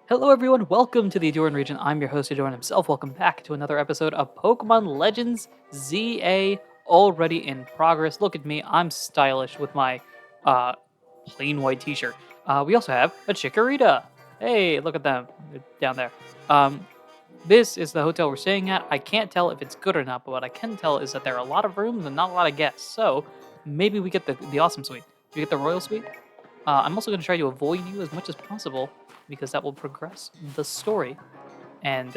Hello everyone, welcome to the Ahdurin region. I'm your host, Ahdurin himself. Welcome back to another episode of Pokemon Legends ZA, already in progress. Look at me, I'm stylish with my uh, plain white t-shirt. We also have a Chikorita. Hey, look at them, they're down there. Um, this is the hotel we're staying at. I can't tell if it's good or not, but what I can tell is that there are a lot of rooms and not a lot of guests. So maybe we get the awesome suite. Do you get the royal suite? I'm also going to try to avoid you as much as possible because that will progress the story. And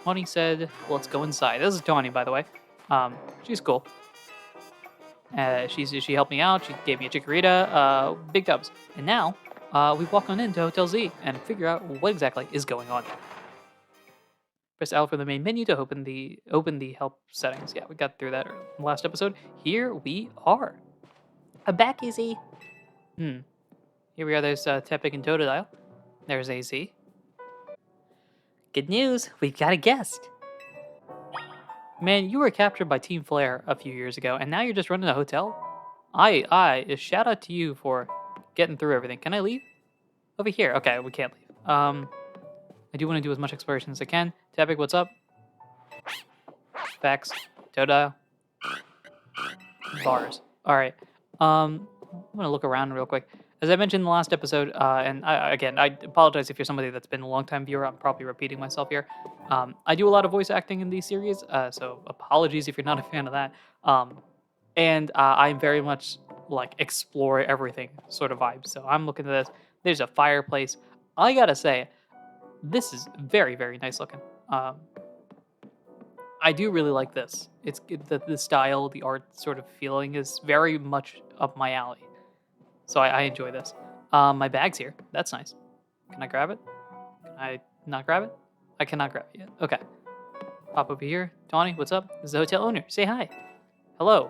Tawny said, let's go inside. This is Tawny, by the way. She's cool. She helped me out. She gave me a Chikorita, big dubs. And now we walk on into Hotel Z and figure out what exactly is going on. Press L for the main menu to open the help settings. Yeah, we got through that in the last episode. Here we are. I'm back, Izzy. Here we are. There's Tepig and Totodile. There's AZ. Good news, we've got a guest. Man, you were captured by Team Flare a few years ago, and now you're just running a hotel? Shout out to you for getting through everything. Can I leave? Over here. Okay, we can't leave. I do want to do as much exploration as I can. Tepig, what's up? Vex. Totodile. Bars. Alright. I'm gonna look around real quick. As I mentioned in the last episode, and I apologize if you're somebody that's been a long-time viewer. I'm probably repeating myself here. I do a lot of voice acting in these series, so apologies if you're not a fan of that. And I'm very much like explore everything sort of vibe. So I'm looking at this. There's a fireplace. I gotta say, this is very, very nice looking. I do really like this. The style, the art sort of feeling is very much up my alley. So I enjoy this. My bag's here. That's nice. Can I grab it? Can I not grab it? I cannot grab it yet. Okay. Pop over here. Tawny, what's up? This is the hotel owner. Say hi. Hello.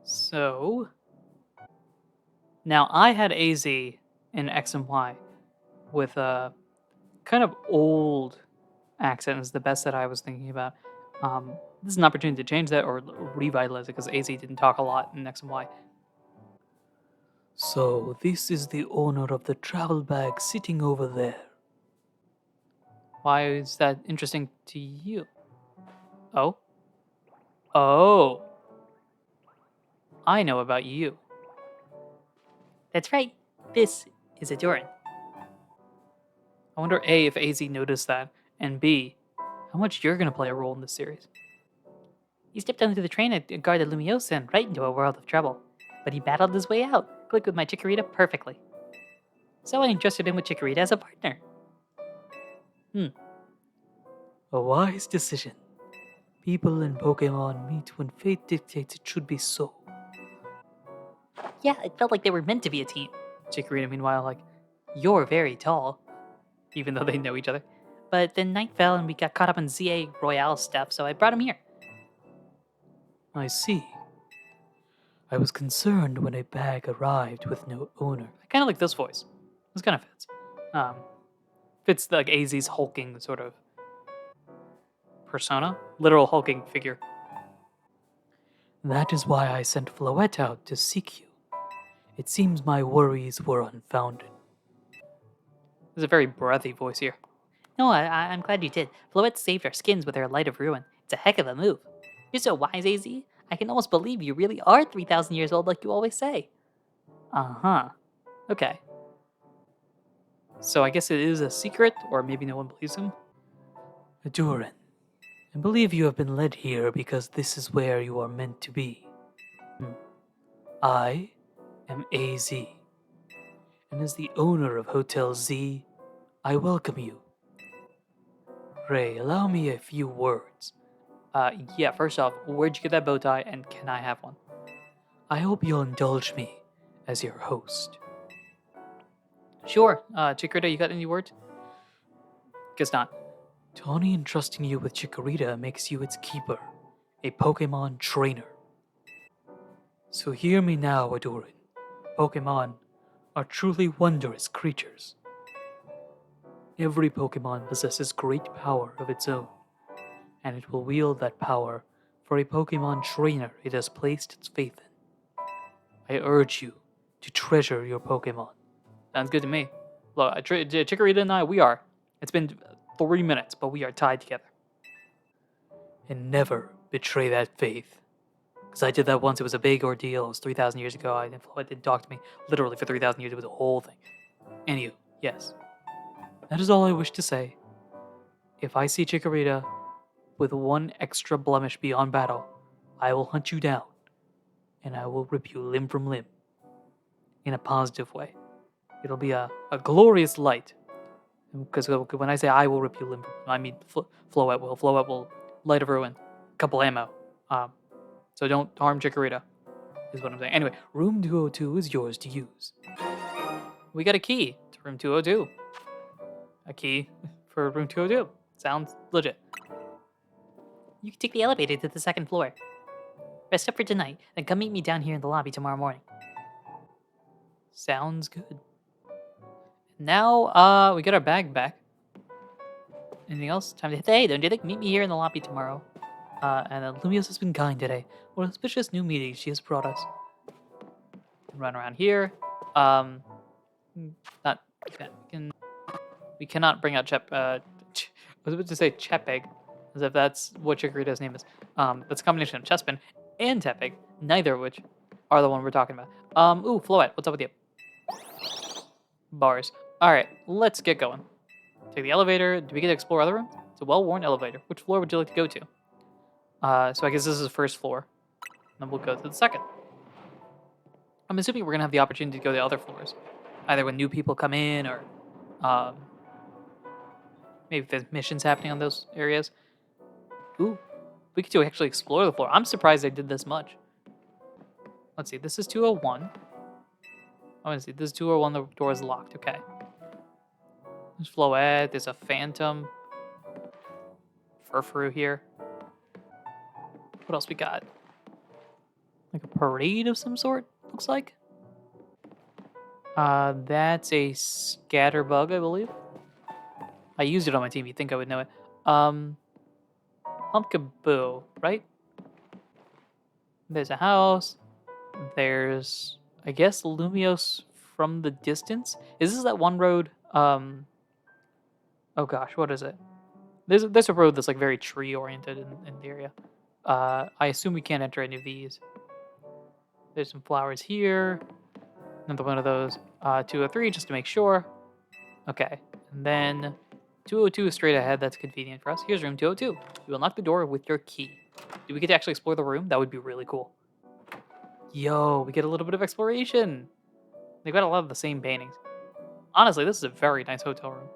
So, now I had AZ in X and Y with a kind of old accent is the best that I was thinking about. This is an opportunity to change that or revitalize it because AZ didn't talk a lot in X and Y. So, this is the owner of the travel bag sitting over there. Why is that interesting to you? Oh? Oh. I know about you. That's right. This is Ahdurin. I wonder A, if AZ noticed that, and B, how much you're going to play a role in this series. He stepped onto the train at Garda Lumiosa and right into a world of trouble. But he battled his way out, clicked with my Chikorita perfectly. So I entrusted him with Chikorita as a partner. A wise decision. People and Pokemon meet when fate dictates it should be so. Yeah, it felt like they were meant to be a team. Chikorita, meanwhile, like, you're very tall. Even though they know each other. But then night fell and we got caught up in ZA Royale stuff, so I brought him here. I see. I was concerned when a bag arrived with no owner. I kind of like this voice. This kind of fits. Fits like AZ's hulking sort of persona. Literal hulking figure. That is why I sent Floette out to seek you. It seems my worries were unfounded. There's a very breathy voice here. No, I'm glad you did. Floette saved our skins with her Light of Ruin. It's a heck of a move. You're so wise, AZ. I can almost believe you really are 3,000 years old like you always say. Uh-huh. Okay. So I guess it is a secret, or maybe no one believes him? Ahdurin, I believe you have been led here because this is where you are meant to be. I am AZ, and as the owner of Hotel Z, I welcome you. Ray, allow me a few words. Yeah, first off, where'd you get that bow tie, and can I have one? I hope you'll indulge me as your host. Sure. Chikorita, you got any words? Guess not. Tawny entrusting you with Chikorita makes you its keeper, a Pokemon trainer. So hear me now, Ahdurin. Pokemon are truly wondrous creatures. Every Pokemon possesses great power of its own, and it will wield that power for a Pokemon trainer it has placed its faith in. I urge you to treasure your Pokemon. Sounds good to me. Look, Chikorita and I, it's been 3 minutes, but we are tied together. And never betray that faith. Because I did that once. It was a big ordeal. It was 3,000 years ago. It didn't talk to me. Literally for 3,000 years. It was a whole thing. And you, yes. That is all I wish to say. If I see Chikorita with one extra blemish beyond battle, I will hunt you down. And I will rip you limb from limb. In a positive way. It'll be a glorious light. Because when I say I will rip you limb from limb, I mean Floette will. Floette will. Light of Ruin. Couple ammo. So don't harm Chikorita, is what I'm saying. Anyway, room 202 is yours to use. We got a key to room 202. A key for room 202. Sounds legit. You can take the elevator to the second floor. Rest up for tonight, then come meet me down here in the lobby tomorrow morning. Sounds good. Now, we got our bag back. Anything else? Time to hit the hey, don't you think? Meet me here in the lobby tomorrow. And Lumios has been kind today. What auspicious new meetings she has brought us. Run around here. We cannot bring out I was about to say Chepeg, as if that's what Chikorita's name is. That's a combination of Chespin and Tepig, neither of which are the one we're talking about. Ooh, Floette, what's up with you? Bars. Alright, let's get going. Take the elevator. Do we get to explore other rooms? It's a well-worn elevator. Which floor would you like to go to? So I guess this is the first floor. Then we'll go to the second. I'm assuming we're going to have the opportunity to go to the other floors. Either when new people come in or maybe if there's missions happening on those areas. Ooh, we get to actually explore the floor. I'm surprised they did this much. Let's see, this is 201. I want to see, this is 201, the door is locked, okay. There's Floette, there's a Phantom. Furfuru here. What else we got? Like a parade of some sort, looks like. That's a Scatterbug, I believe. I used it on my team, you'd think I would know it. Pumpkaboo, right? There's a house. There's, I guess, Lumios from the distance. Is this that one road? Oh gosh, what is it? There's a road that's like very tree oriented in the area. I assume we can't enter any of these. There's some flowers here. Another one of those. 203 just to make sure. Okay, and then 202 is straight ahead. That's convenient for us. Here's room 202. You unlock the door with your key. Do we get to actually explore the room? That would be really cool. Yo, we get a little bit of exploration. They've got a lot of the same paintings. Honestly, this is a very nice hotel room.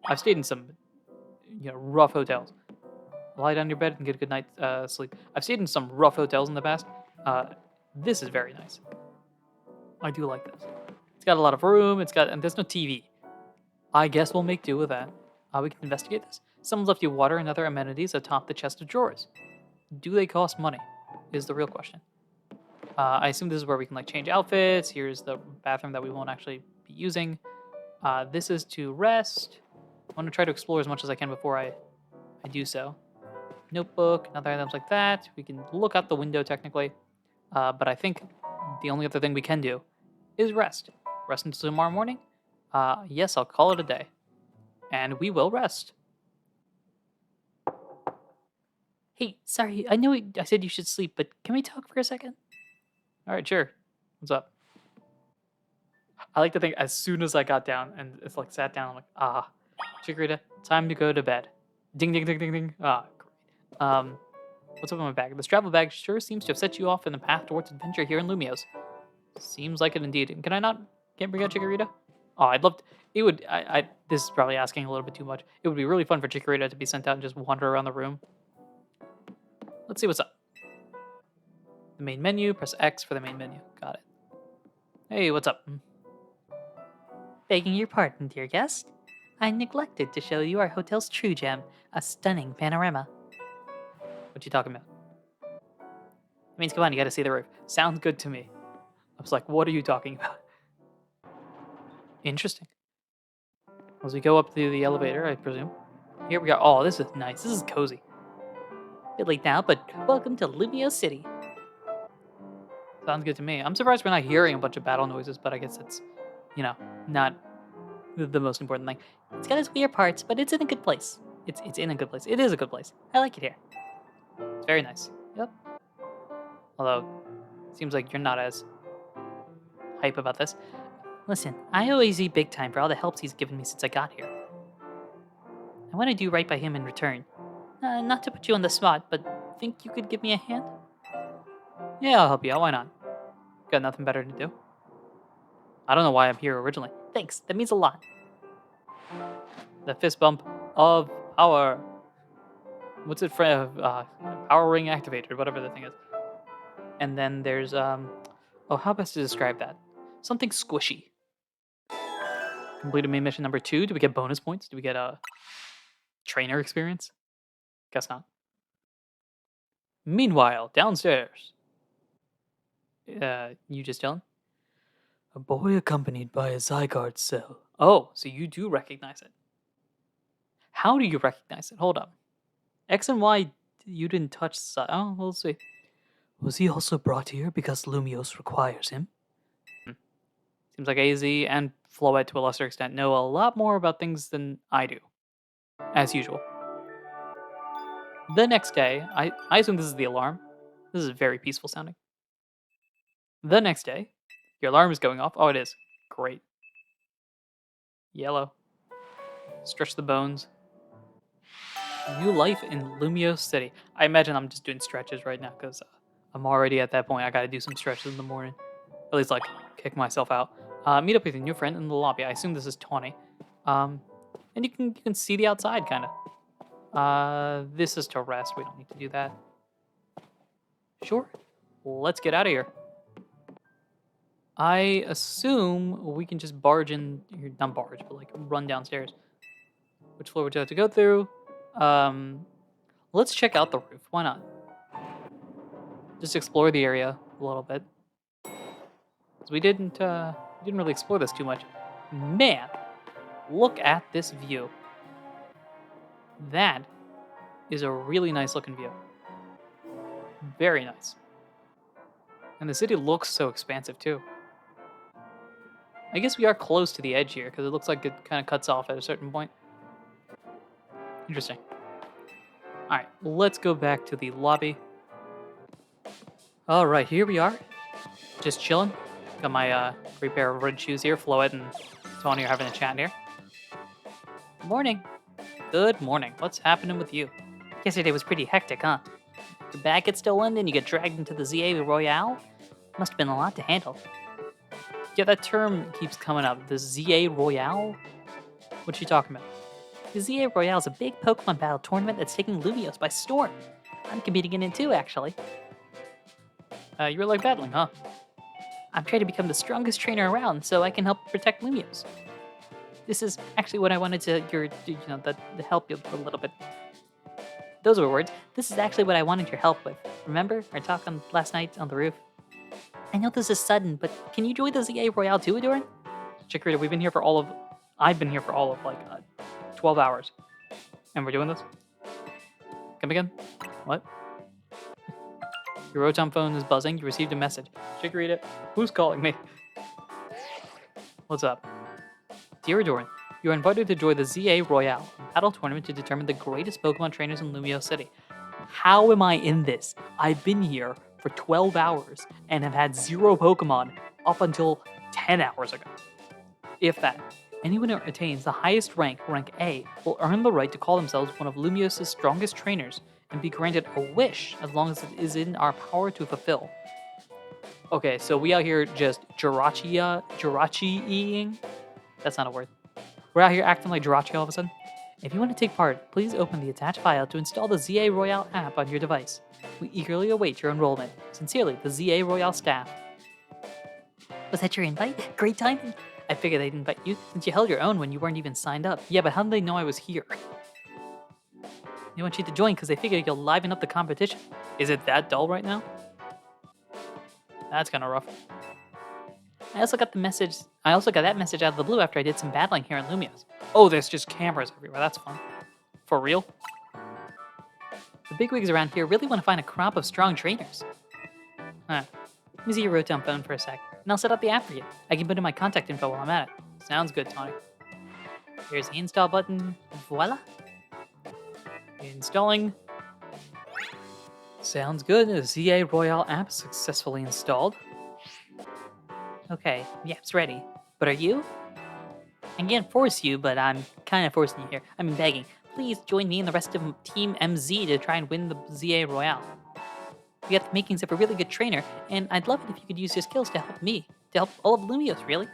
I've stayed in some, rough hotels. Lie down in your bed and get a good night's sleep. I've stayed in some rough hotels in the past. This is very nice. I do like this. It's got a lot of room. And there's no TV. I guess we'll make do with that. We can investigate this. Someone's left you water and other amenities atop the chest of drawers. Do they cost money? Is the real question. I assume this is where we can change outfits. Here's the bathroom that we won't actually be using. This is to rest. I want to try to explore as much as I can before I do so. Notebook and other items like that. We can look out the window technically. But I think the only other thing we can do is rest. Rest until tomorrow morning. Yes, I'll call it a day. And we will rest. Hey, sorry, I know I said you should sleep, but can we talk for a second? All right, sure. What's up? I like to think as soon as I got down and it's sat down, I'm like, Chikorita, time to go to bed. Ding, ding, ding, ding, ding. Great. What's up in my bag? This travel bag sure seems to have set you off in the path towards adventure here in Lumios. Seems like it indeed. Can't bring out Chikorita? Oh, I'd love to. It would, this is probably asking a little bit too much. It would be really fun for Chikorita to be sent out and just wander around the room. Let's see what's up. The main menu, press X for the main menu. Got it. Hey, what's up? Begging your pardon, dear guest. I neglected to show you our hotel's true gem, a stunning panorama. What you talking about? It means, come on, you gotta see the roof. Sounds good to me. I was like, what are you talking about? Interesting. As we go up to the elevator, I presume. Here we go. Oh, this is nice. This is cozy. Bit late now, but welcome to Lumio City. Sounds good to me. I'm surprised we're not hearing a bunch of battle noises, but I guess it's, not the most important thing. It's got its weird parts, but it's in a good place. It's in a good place. It is a good place. I like it here. It's very nice. Yep. Although, it seems like you're not as hype about this. Listen, I owe AZ big time for all the help he's given me since I got here. I want to do right by him in return. Not to put you on the spot, but think you could give me a hand? Yeah, I'll help you out. Why not? Got nothing better to do. I don't know why I'm here originally. Thanks, that means a lot. The fist bump of power. What's it for? Power ring activated, whatever the thing is. And then there's oh, how best to describe that? Something squishy. Completed main mission number 2. Do we get bonus points? Do we get a trainer experience? Guess not. Meanwhile, downstairs. You just chilling? A boy accompanied by a Zygarde cell. Oh, so you do recognize it. How do you recognize it? Hold up. X and Y, you didn't touch. Oh, we'll see. Was he also brought here because Lumios requires him? Seems like AZ and Floette, to a lesser extent, know a lot more about things than I do. As usual. The next day, I assume this is the alarm. This is very peaceful sounding. The next day, your alarm is going off. Oh, it is. Great. Yellow. Stretch the bones. New life in Lumios City. I imagine I'm just doing stretches right now because I'm already at that point. I gotta do some stretches in the morning. At least, like, kick myself out. Meet up with your new friend in the lobby. I assume this is Tawny. And you can see the outside, kind of. This is to rest. We don't need to do that. Sure. Let's get out of here. I assume we can just barge in. Not barge, but like run downstairs. Which floor would you have to go through? Let's check out the roof. Why not? Just explore the area a little bit. Because we didn't really explore this too much. Man, look at this view. That is a really nice looking view. Very nice. And the city looks so expansive too. I guess we are close to the edge here because it looks like it kind of cuts off at a certain point. Interesting. Alright, let's go back to the lobby. Alright, here we are. Just chilling. Got my great pair of red shoes here. Floette and Tawny are having a chat here. Morning. Good morning. What's happening with you? Yesterday was pretty hectic, huh? Your bag gets stolen, then you get dragged into the ZA Royale? Must have been a lot to handle. Yeah, that term keeps coming up. The ZA Royale? What you talking about? The ZA Royale is a big Pokemon battle tournament that's taking Lumios by storm. I'm competing in it too, actually. You were like battling, huh? I'm trying to become the strongest trainer around so I can help protect Lumios. This is actually what I wanted to, to help you a little bit. Those were words. This is actually what I wanted your help with. Remember our talk on last night on the roof? I know this is sudden, but can you join the ZA Royale too, Ahdurin? Chikorita, I've been here for all of 12 hours. And we're doing this? Come again? What? Your Rotom phone is buzzing. You received a message. Chikorita, who's calling me? What's up? Dear Ahdurin, you are invited to join the ZA Royale, a battle tournament to determine the greatest Pokemon trainers in Lumiose City. How am I in this? I've been here for 12 hours and have had 0 Pokemon up until 10 hours ago. If that. Anyone who attains the highest rank, rank A, will earn the right to call themselves one of Lumiose' strongest trainers and be granted a wish as long as it is in our power to fulfill. Okay, so we out here just Jirachi-ing? That's not a word. We're out here acting like Jirachi all of a sudden. If you want to take part, please open the attached file to install the ZA Royale app on your device. We eagerly await your enrollment. Sincerely, the ZA Royale staff. Was that your invite? Great timing. I figured they'd invite you since you held your own when you weren't even signed up. Yeah, but how did they know I was here? They want you to join because they figured you'll liven up the competition. Is it that dull right now? That's kind of rough. I also got that message out of the blue after I did some battling here in Lumiose. Oh, there's just cameras everywhere. That's fun. For real? The bigwigs around here really want to find a crop of strong trainers. Huh. Let me see your Rotom phone for a sec, and I'll set up the app for you. I can put in my contact info while I'm at it. Sounds good, Tawny. Here's the install button. Voila. Installing. Sounds good. The ZA Royale app successfully installed. Okay, the app's ready. But are you? I can't force you, but I'm kind of forcing you here. I'm begging. Please join me and the rest of Team MZ to try and win the ZA Royale. You got the makings of a really good trainer, and I'd love it if you could use your skills to help me, to help all of Lumios, really.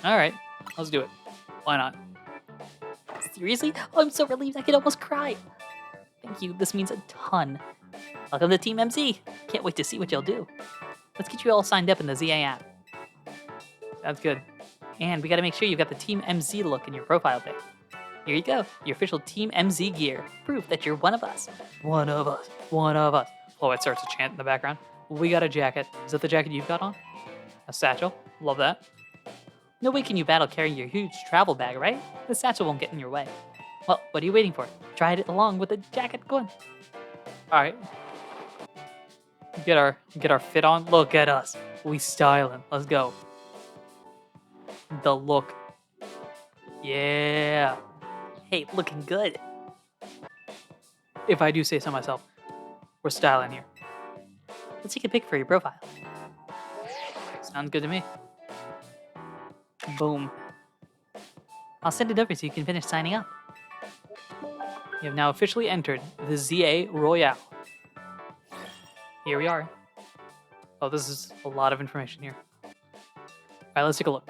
All right, let's do it. Why not? Seriously? Oh, I'm so relieved I could almost cry. Thank you, this means a ton. Welcome to Team MZ. Can't wait to see what you'll do. Let's get you all signed up in the ZA app. That's good. And we gotta make sure you've got the Team MZ look in your profile pic. Here you go, your official Team MZ gear. Proof that you're one of us. One of us. One of us. Floyd starts to chant in the background. We got a jacket. Is that the jacket you've got on? A satchel. Love that. No way can you battle carrying your huge travel bag, right? The satchel won't get in your way. Well, what are you waiting for? Try it along with the jacket going. All right. Get our fit on. Look at us. We styling. Let's go. The look. Yeah. Hey, looking good. If I do say so myself, we're styling here. Let's take a pic for your profile. Sounds good to me. Boom. I'll send it over so you can finish signing up. You have now officially entered the ZA Royale. Here we are. Oh, this is a lot of information here. All right, let's take a look.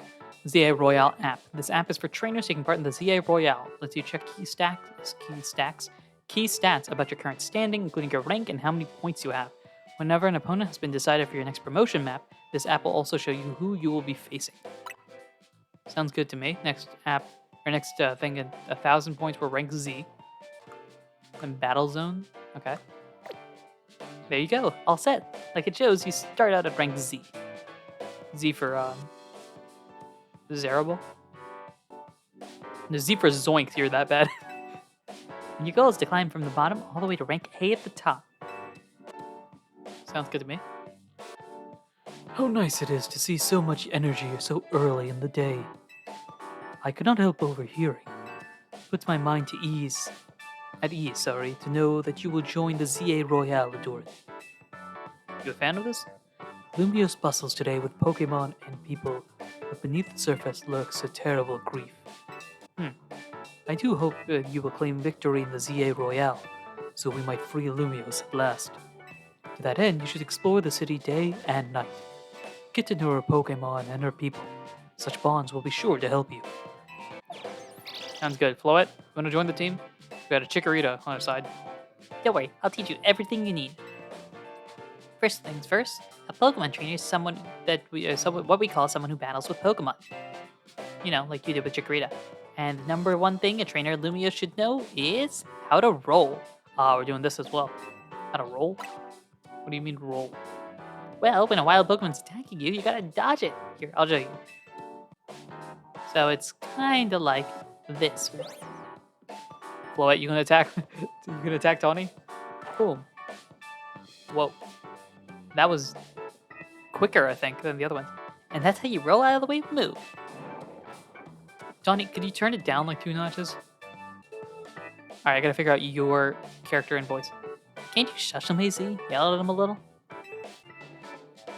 ZA Royale app. This app is for trainers taking part in the ZA Royale. Lets you check key stats about your current standing, including your rank and how many points you have. Whenever an opponent has been decided for your next promotion map, this app will also show you who you will be facing. Sounds good to me. Next thing at 1,000 points for rank Z. And battle zone. Okay. There you go. All set. Like it shows, you start out at rank Z. Z for Zerable. No, Z for Zoinks. You're that bad. And your goal is to climb from the bottom all the way to rank A at the top. Sounds good to me. How nice it is to see so much energy so early in the day. I could not help overhearing. Puts my mind at ease, to know that you will join the ZA Royale, Ahdurin. You a fan of this? Lumios bustles today with Pokemon and people, but beneath the surface lurks a terrible grief. I do hope you will claim victory in the ZA Royale, so we might free Lumios at last. To that end, you should explore the city day and night. Get to know her Pokemon and her people. Such bonds will be sure to help you. Sounds good. Floet, you want to join the team? We got a Chikorita on our side. Don't worry, I'll teach you everything you need. First things first, a Pokemon trainer is someone what we call someone who battles with Pokemon. You know, like you did with Chikorita. And the number one thing a trainer at Lumio should know is how to roll. We're doing this as well. How to roll? What do you mean roll? Well, when a wild Pokemon's attacking you, you gotta dodge it. Here, I'll show you. So it's kind of like this. Floet, you gonna attack? You gonna attack Tawny? Boom. Whoa. That was quicker, I think, than the other one. And that's how you roll out of the way move. Tawny, could you turn it down like 2 notches? Alright, I gotta figure out your character and voice. Can't you shush him, AZ? Yell at him a little?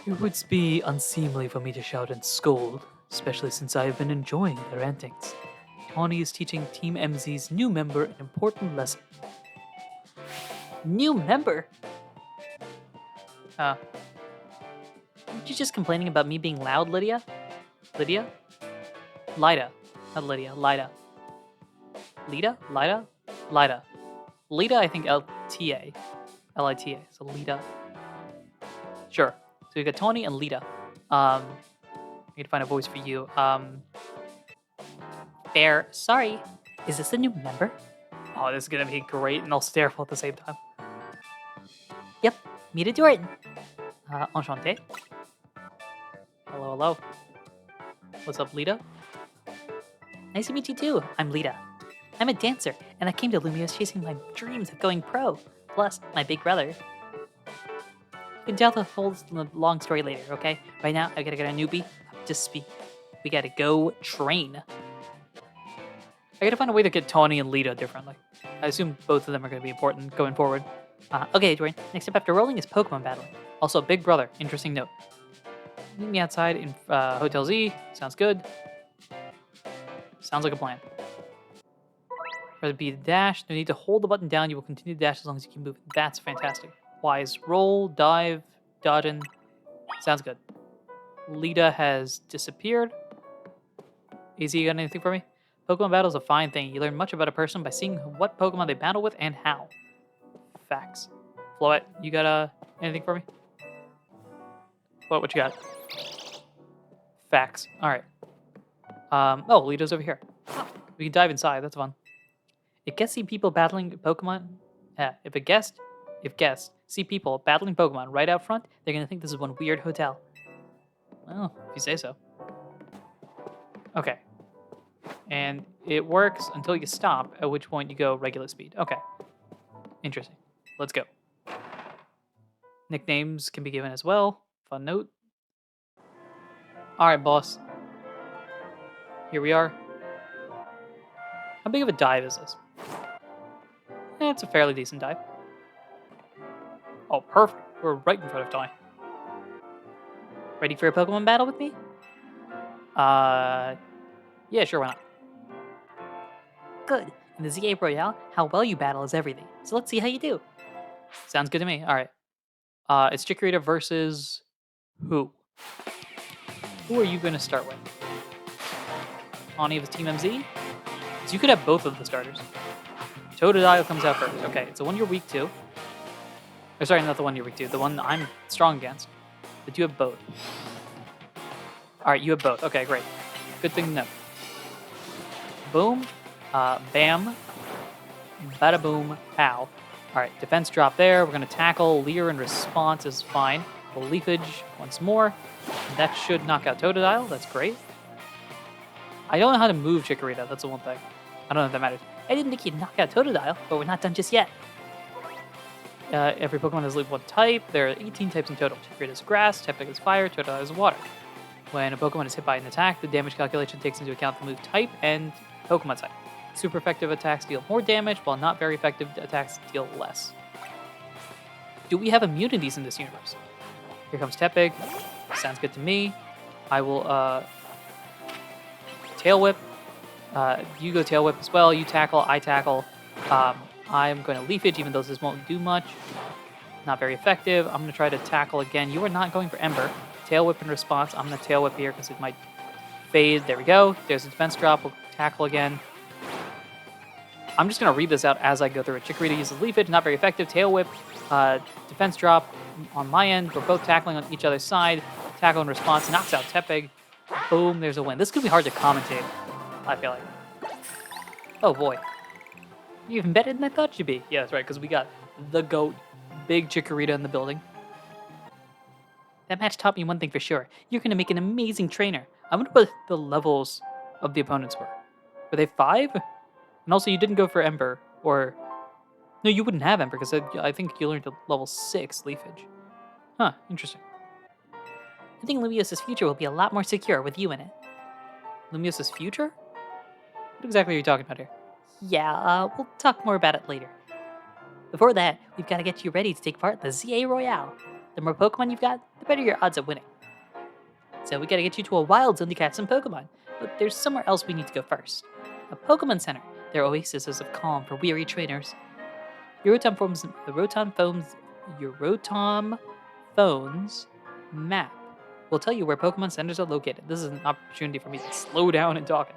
It would be unseemly for me to shout and scold, especially since I have been enjoying their antics. Tawny is teaching Team MZ's new member an important lesson. New member? Aren't you just complaining about me being loud, Lydia? Lydia? Lida. Not Lydia, Lida. Lida? Lida? Lida. Lida, I think LTA. Lita. So Lida. Sure. So we got Tawny and Lida. I need to find a voice for you. Bear, sorry. Is this a new member? Oh, this is gonna be great and also terrible at the same time. Yep, meet Ahdurin. Enchanté. Hello, hello. What's up, Lita? Nice to meet you too. I'm Lita. I'm a dancer, and I came to Lumios chasing my dreams of going pro. Plus, my big brother. You can tell the whole long story later, okay? Right now, I gotta get a newbie up to speed. We gotta go train. I gotta find a way to get Tawny and Lita differently. I assume both of them are gonna be important going forward. Okay, Dorian. Next up after rolling is Pokemon battling. Also, Big Brother. Interesting note. Meet me outside in Hotel Z. Sounds good. Sounds like a plan. Press B to dash. No need to hold the button down. You will continue to dash as long as you keep moving. That's fantastic. Wise roll, dive, dodging. Sounds good. Lita has disappeared. AZ, you got anything for me? Pokemon battle is a fine thing. You learn much about a person by seeing what Pokemon they battle with and how. Facts. Floet, you got anything for me? What you got? Facts. All right. Oh, Lita's over here. We can dive inside. That's fun. If guests see people battling Pokemon, if guests see people battling Pokemon right out front, they're gonna think this is one weird hotel. Well, if you say so. Okay. And it works until you stop, at which point you go regular speed. Okay. Interesting. Let's go. Nicknames can be given as well. Fun note. All right, boss. Here we are. How big of a dive is this? It's a fairly decent dive. Oh, perfect. We're right in front of Tawny. Ready for a Pokemon battle with me? Yeah, sure, why not? Good. In the ZA Royale, how well you battle is everything. So let's see how you do. Sounds good to me. All right. It's Chikorita versus who? Who are you going to start with? Tawny of his Team MZ? So you could have both of the starters. Totodile comes out first. Okay, it's the one you're weak to. Or sorry, not the one you're weak to. The one I'm strong against. But you have both. All right, you have both. Okay, great. Good thing to know. Boom. Bam. Bada boom. Pow. All right, defense drop there. We're going to tackle. Leer in response is fine. We'll Leafage once more. That should knock out Totodile. That's great. I don't know how to move Chikorita. That's the one thing. I don't know if that matters. I didn't think you'd knock out Totodile, but we're not done just yet. Every Pokemon has at least one type. There are 18 types in total. Chikorita is grass, Tepig is fire, Totodile is water. When a Pokemon is hit by an attack, the damage calculation takes into account the move type and Pokemon type. Super effective attacks deal more damage, while not very effective attacks deal less. Do we have immunities in this universe? Here comes Tepig. Sounds good to me. I will Tail Whip. You go Tail Whip as well. You tackle, I tackle. I'm going to Leafage, even though this won't do much. Not very effective. I'm going to try to tackle again. You are not going for Ember. Tail Whip in response. I'm going to Tail Whip here because it might fade. There we go. There's a defense drop. We'll tackle again. I'm just going to read this out as I go through it. Chikorita uses Leafage. Not very effective. Tail Whip. Defense drop on my end. We're both tackling on each other's side. Tackle in response. Knocks out Tepig. Boom. There's a win. This could be hard to commentate, I feel like. Oh, boy. You're even better than I thought you'd be. Yeah, that's right, because we got the GOAT, Big Chikorita in the building. That match taught me one thing for sure. You're going to make an amazing trainer. I wonder what the levels of the opponents were. Were they 5? And also, you didn't go for Ember, or... No, you wouldn't have Ember, because I think you learned to level 6 Leafage. Huh, interesting. I think Lumios's future will be a lot more secure with you in it. Lumios's future? What exactly are you talking about here? Yeah, we'll talk more about it later. Before that, we've got to get you ready to take part in the ZA Royale. The more Pokemon you've got, the better your odds of winning. So we got to get you to a wild zone to catch some Pokemon, but there's somewhere else we need to go first. A Pokemon Center, their oasis of calm for weary trainers. Your Rotom Phone's map will tell you where Pokemon Centers are located. This is an opportunity for me to slow down and talk.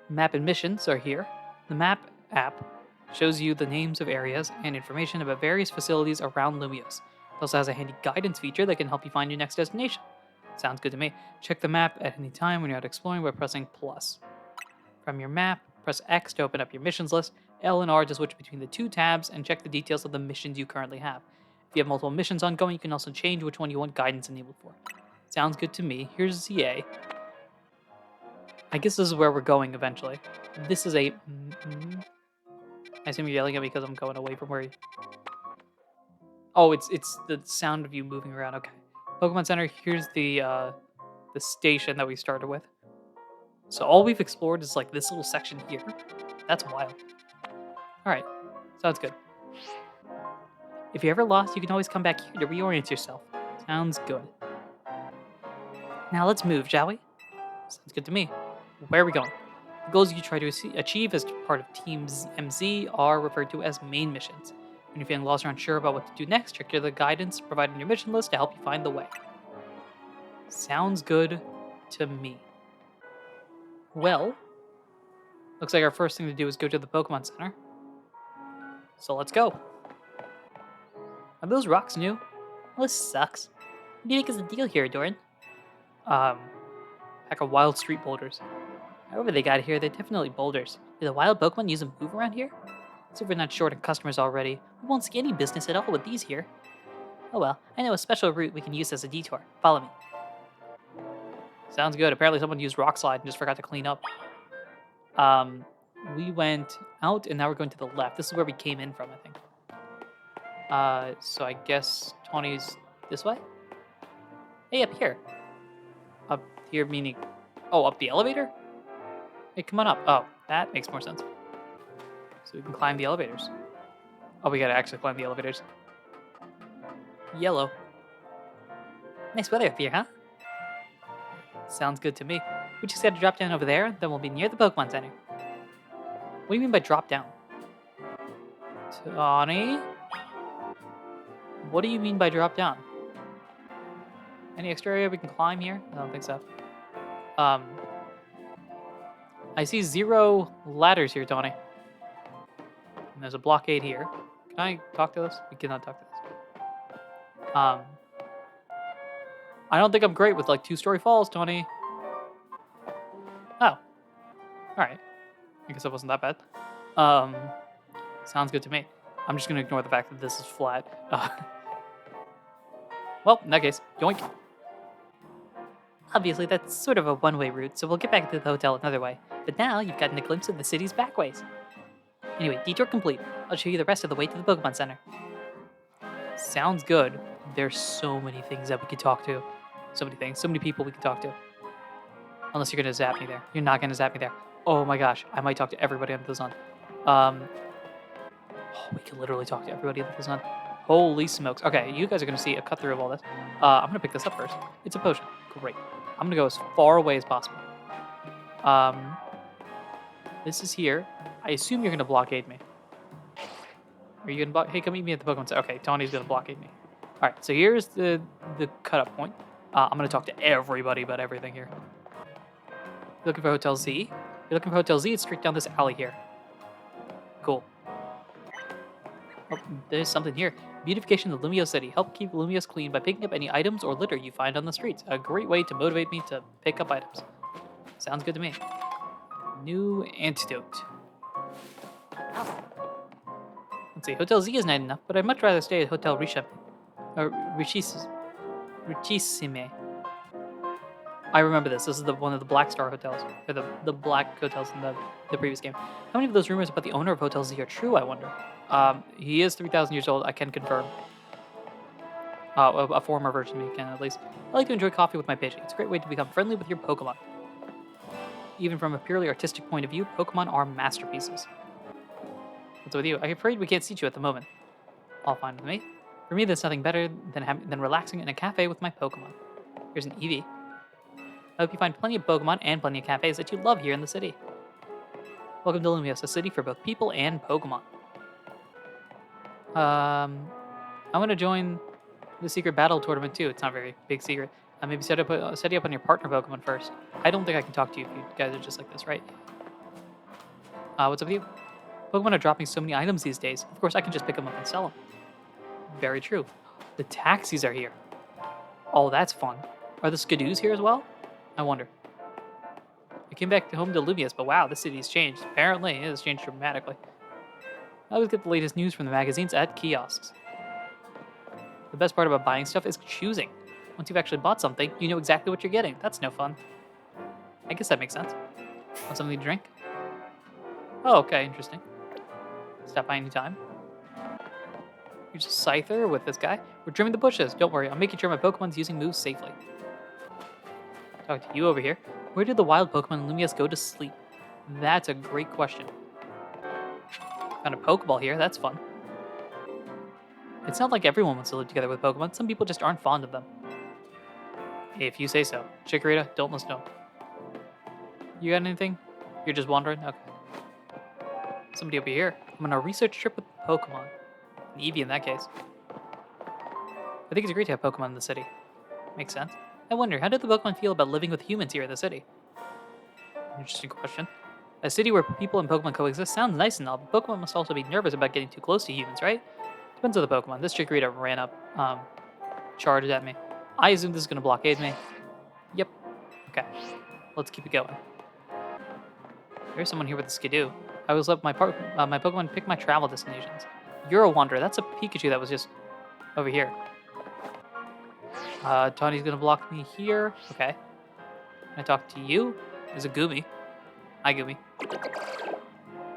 Map and missions are here. The map app shows you the names of areas and information about various facilities around Lumios. It also has a handy guidance feature that can help you find your next destination. Sounds good to me. Check the map at any time when you're out exploring by pressing plus. From your map, press X to open up your missions list, L and R to switch between the two tabs, and check the details of the missions you currently have. If you have multiple missions ongoing, you can also change which one you want guidance enabled for. Sounds good to me. Here's ZA. I guess this is where we're going eventually. This is a... I assume you're yelling at me because I'm going away from where you... Oh, it's the sound of you moving around. Okay. Pokemon Center, here's the station that we started with. So all we've explored is like this little section here. That's wild. Alright, sounds good. If you're ever lost, you can always come back here to reorient yourself. Sounds good. Now let's move, shall we? Sounds good to me. Where are we going? The goals you try to achieve as part of Team MZ are referred to as main missions. When you're feeling lost or unsure about what to do next, check the guidance provided in your mission list to help you find the way. Sounds good to me. Well, looks like our first thing to do is go to the Pokemon Center. So let's go. Are those rocks new? Well, this sucks. What do you think is the deal here, Doran? Pack of wild street boulders. However they got here, they're definitely boulders. Do the wild Pokemon use a move around here? So if we're not short on customers already, we won't see any business at all with these here. Oh well, I know a special route we can use as a detour. Follow me. Sounds good. Apparently someone used Rock Slide and just forgot to clean up. We went out and now we're going to the left. This is where we came in from, I think. So I guess Tony's this way? Hey, up here. Up here meaning... Oh, up the elevator? Hey, come on up. Oh, that makes more sense. So we can climb the elevators. Oh, we gotta actually climb the elevators. Yellow. Nice weather up here, huh? Sounds good to me. We just gotta drop down over there, then we'll be near the Pokemon Center. What do you mean by drop down? Tony? What do you mean by drop down? Any extra area we can climb here? I don't think so. I see 0 ladders here, Tony. And there's a blockade here. Can I talk to this? We cannot talk to this. I don't think I'm great with like 2-story falls, Tony. Oh. Alright. I guess it wasn't that bad. Sounds good to me. I'm just gonna ignore the fact that this is flat. Well, in that case, yoink. Obviously, that's sort of a one-way route, so we'll get back to the hotel another way. But now, you've gotten a glimpse of the city's backways. Anyway, detour complete. I'll show you the rest of the way to the Pokemon Center. Sounds good. There's so many things that we could talk to. So many things. So many people we could talk to. Unless you're gonna zap me there. You're not gonna zap me there. Oh my gosh. I might talk to everybody under the sun. Oh, we could literally talk to everybody under the sun. Holy smokes. Okay, you guys are gonna see a cut through of all this. I'm gonna pick this up first. It's a potion. Great. I'm gonna go as far away as possible. This is here. I assume you're gonna blockade me. Are you gonna block? Hey, come meet me at the Pokemon Center. Okay, Tony's gonna blockade me. All right, so here's the cut-up point. I'm gonna talk to everybody about everything here. You're looking for Hotel Z? If you're looking for Hotel Z, it's straight down this alley here. Cool. Oh, there's something here. Beautification of Lumio City. Help keep Lumios clean by picking up any items or litter you find on the streets. A great way to motivate me to pick up items. Sounds good to me. New antidote. Let's see, Hotel Z is nice enough, but I'd much rather stay at Hotel Richissime. I remember this. This is one of the Black Star hotels, or the black hotels in the previous game. How many of those rumors about the owner of Hotel Z are true, I wonder? He is 3,000 years old, I can confirm. A former version of me can, at least. I like to enjoy coffee with my Pidgey. It's a great way to become friendly with your Pokemon. Even from a purely artistic point of view, Pokemon are masterpieces. What's with you? I'm afraid we can't seat you at the moment. All fine with me. For me, there's nothing better than relaxing in a cafe with my Pokemon. Here's an Eevee. I hope you find plenty of Pokemon and plenty of cafes that you love here in the city. Welcome to Lumios, a city for both people and Pokemon. I want to join the secret battle tournament too. It's not a very big secret. Maybe set you up on your partner Pokemon first. I don't think I can talk to you if you guys are just like this, right? What's up with you? Pokemon are dropping so many items these days. Of course, I can just pick them up and sell them. Very true. The taxis are here. Oh, that's fun. Are the Skidoos here as well? I wonder. I came back home to Lumios, but wow, the city's changed. Apparently, it has changed dramatically. I always get the latest news from the magazines at kiosks. The best part about buying stuff is choosing. Once you've actually bought something, you know exactly what you're getting. That's no fun. I guess that makes sense. Want something to drink? Oh, okay, interesting. Stop by any time. Here's a Scyther with this guy. We're trimming the bushes. Don't worry, I'm making sure my Pokemon's using moves safely. Talk to you over here. Where do the wild Pokemon in Lumios go to sleep? That's a great question. Found a Pokeball here. That's fun. It's not like everyone wants to live together with Pokemon. Some people just aren't fond of them. If you say so. Chikorita, don't listen to him. You got anything? You're just wandering? Okay. Somebody over here. I'm on a research trip with Pokemon. An Eevee in that case. I think it's great to have Pokemon in the city. Makes sense. I wonder, how do the Pokemon feel about living with humans here in the city? Interesting question. A city where people and Pokemon coexist sounds nice and all, but Pokemon must also be nervous about getting too close to humans, right? Depends on the Pokemon. This Chikorita ran up, charged at me. I assume this is going to blockade me. Yep. Okay. Let's keep it going. There's someone here with a Skidoo. I always let my Pokemon pick my travel destinations. You're a wanderer. That's a Pikachu that was just over here. Tawny's going to block me here. Okay. Can I talk to you? There's a Goomy. Hi, Goomy.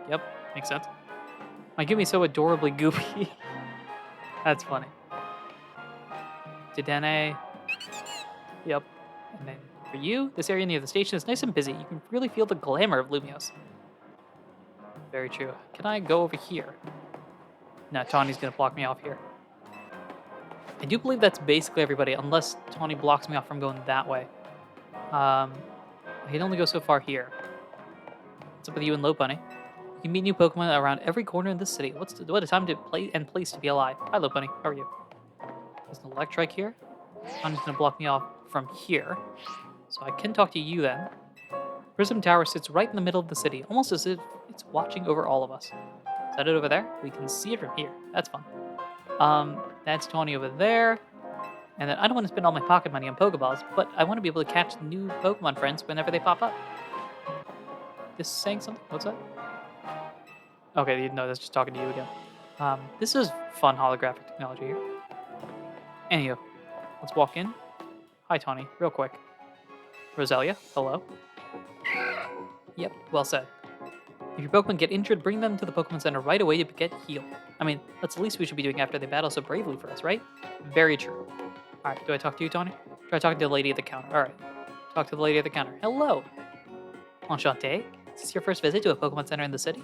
Yep, makes sense. My Goomy's so adorably goopy. That's funny. Dedenne. Yep. And then for you, this area near the station is nice and busy. You can really feel the glamour of Lumios. Very true. Can I go over here? No, Tawny's going to block me off here. I do believe that's basically everybody, unless Tawny blocks me off from going that way. I can only go so far here. What's up with you and Lopunny? You can meet new Pokemon around every corner in this city. What a time to play and place to be alive. Hi, Lopunny. How are you? There's an Electrike here. Tawny's going to block me off from here. So I can talk to you then. Prism Tower sits right in the middle of the city, almost as if it's watching over all of us. Is that it over there? We can see it from here. That's fun. That's Tawny over there. And then I don't want to spend all my pocket money on Pokeballs, but I want to be able to catch new Pokemon friends whenever they pop up. This saying something? What's that? Okay, no, that's just talking to you again. This is fun holographic technology here. Anywho, let's walk in. Hi, Tawny, real quick. Roselia, hello. Yep, well said. If your Pokemon get injured, bring them to the Pokemon Center right away to get healed. I mean, that's the least we should be doing after they battle so bravely for us, right? Very true. Alright, do I talk to you, Tawny? Try talking to the lady at the counter. Alright. Talk to the lady at the counter. Hello! Enchanté. Is this your first visit to a Pokemon Center in the city?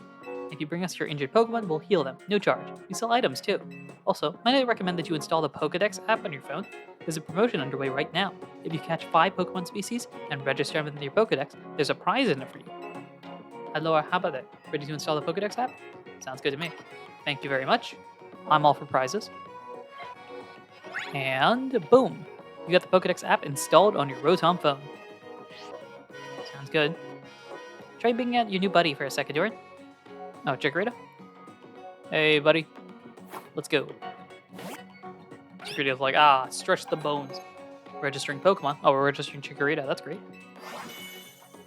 If you bring us your injured Pokemon, we'll heal them. No charge. We sell items, too. Also, might I recommend that you install the Pokedex app on your phone? There's a promotion underway right now. If you catch 5 Pokemon species and register them in your Pokedex, there's a prize in it for you. Hello, how about that? Ready to install the Pokedex app? Sounds good to me. Thank you very much. I'm all for prizes. And boom! You got the Pokedex app installed on your Rotom phone. Sounds good. Try being out your new buddy for a second, Ahdurin. Oh, Chikorita? Hey, buddy. Let's go. Chikorita's like, stretch the bones. Registering Pokemon. Oh, we're registering Chikorita. That's great.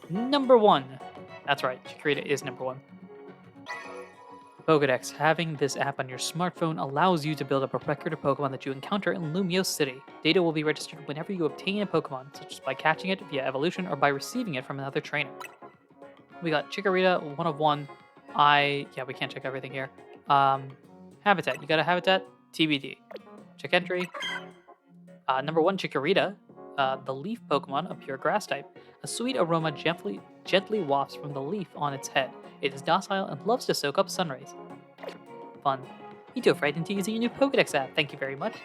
Number 1. That's right, Chikorita is number 1. Pokedex. Having this app on your smartphone allows you to build up a record of Pokemon that you encounter in Lumiose City. Data will be registered whenever you obtain a Pokemon, such as by catching it via evolution or by receiving it from another trainer. We got Chikorita, 1 of 1. Yeah, we can't check everything here. Habitat. You got a habitat? TBD. Check entry. Number 1, Chikorita. The leaf Pokemon, a pure grass type. A sweet aroma gently wafts from the leaf on its head. It is docile and loves to soak up sun rays. Fun. You too frightened to using your new Pokedex app. Thank you very much.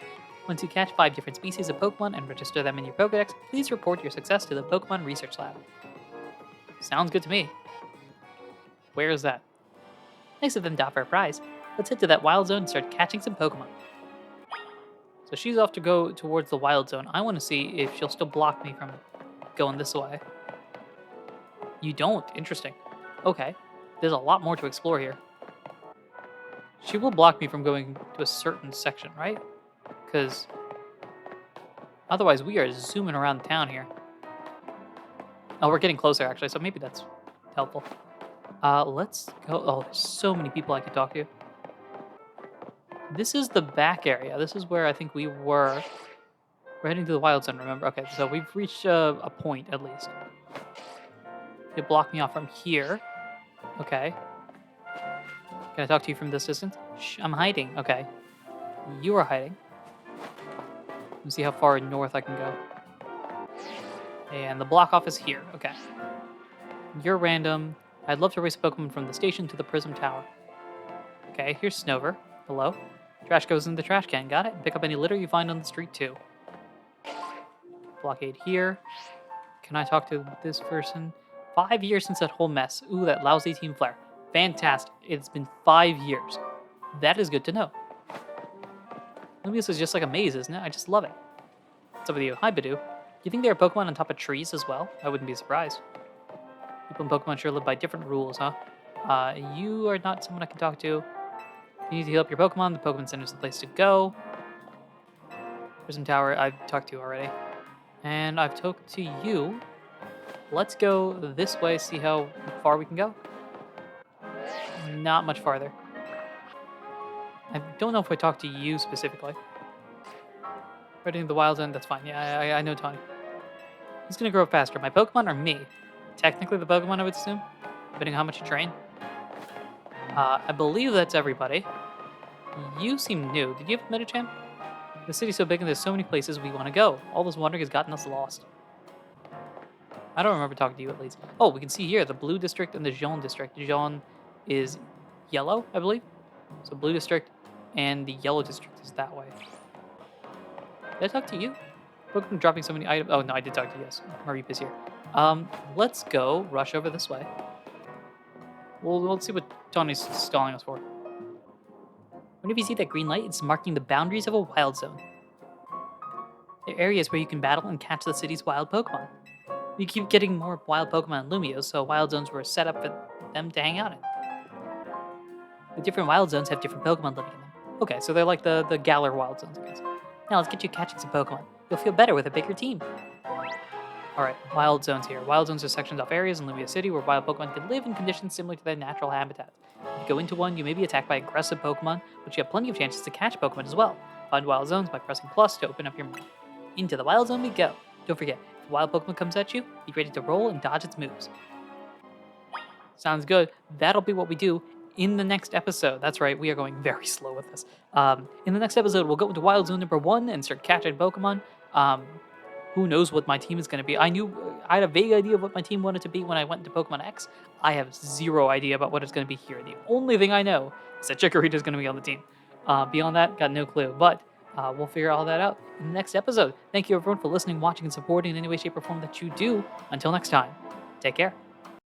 Once you catch 5 different species of Pokemon and register them in your Pokedex, please report your success to the Pokemon Research Lab. Sounds good to me. Where is that? Nice of them to offer a prize. Let's head to that wild zone and start catching some Pokemon. So she's off to go towards the wild zone. I want to see if she'll still block me from going this way. You don't? Interesting. Okay. There's a lot more to explore here. She will block me from going to a certain section, right? Because otherwise we are zooming around town here. Oh, we're getting closer actually, so maybe that's helpful. Let's go. Oh, there's so many people I could talk to. This is the back area. This is where I think we were. We're heading to the wild zone, remember? Okay, so we've reached a point at least. They block me off from here. Okay. Can I talk to you from this distance? Shh, I'm hiding. Okay. You are hiding. Let's see how far north I can go. And the block off is here. Okay. You're random. I'd love to race a Pokemon from the station to the Prism Tower. Okay, here's Snover. Hello. Trash goes in the trash can. Got it? Pick up any litter you find on the street, too. Blockade here. Can I talk to this person? 5 years since that whole mess. Ooh, that lousy Team Flare. Fantastic. It's been 5 years. That is good to know. Lumiose is just like a maze, isn't it? I just love it. What's up with you? Hi, Bidoo. Do you think there are Pokemon on top of trees as well? I wouldn't be surprised. People in Pokemon sure live by different rules, huh? You are not someone I can talk to. You need to heal up your Pokemon. The Pokemon Center is the place to go. Prism Tower, I've talked to already. And I've talked to you. Let's go this way, see how far we can go. Not much farther. I don't know if I talked to you specifically. Right into the Wild Zone, that's fine. Yeah, I know Tawny. Who's gonna grow faster, my Pokemon or me? Technically the Pokemon, I would assume, depending on how much you train. I believe that's everybody. You seem new. Did you have a Medicham? The city's so big and there's so many places we want to go. All this wandering has gotten us lost. I don't remember talking to you at least. Oh, we can see here the Blue District and the Jaune District. Jaune is yellow, I believe. So Blue District and the Yellow District is that way. Did I talk to you? Pokemon dropping so many items. Oh, no, I did talk to you, yes. Mareep is here. Let's go rush over this way. Well, let's see what Tony's stalling us for. Whenever you see that green light, it's marking the boundaries of a wild zone. There are areas where you can battle and catch the city's wild Pokemon. We keep getting more wild Pokemon in Lumiose, so wild zones were set up for them to hang out in. The different wild zones have different Pokemon living in them. Okay, so they're like the Galar wild zones, I guess. Now let's get you catching some Pokemon. You'll feel better with a bigger team. Alright, wild zones here. Wild zones are sectioned off areas in Lumiose City where wild Pokemon can live in conditions similar to their natural habitats. If you go into one, you may be attacked by aggressive Pokemon, but you have plenty of chances to catch Pokemon as well. Find wild zones by pressing plus to open up your map. Into the wild zone we go. Don't forget, if a wild Pokemon comes at you, be ready to roll and dodge its moves. Sounds good. That'll be what we do in the next episode. That's right, we are going very slow with this. In the next episode, we'll go into Wild Zone number 1 and start catching Pokemon. Who knows what my team is going to be. I had a vague idea of what my team wanted to be when I went into Pokemon X. I have zero idea about what it's going to be here. The only thing I know is that Chikorita is going to be on the team. Beyond that, got no clue. But we'll figure all that out in the next episode. Thank you everyone for listening, watching, and supporting in any way, shape, or form that you do. Until next time, take care.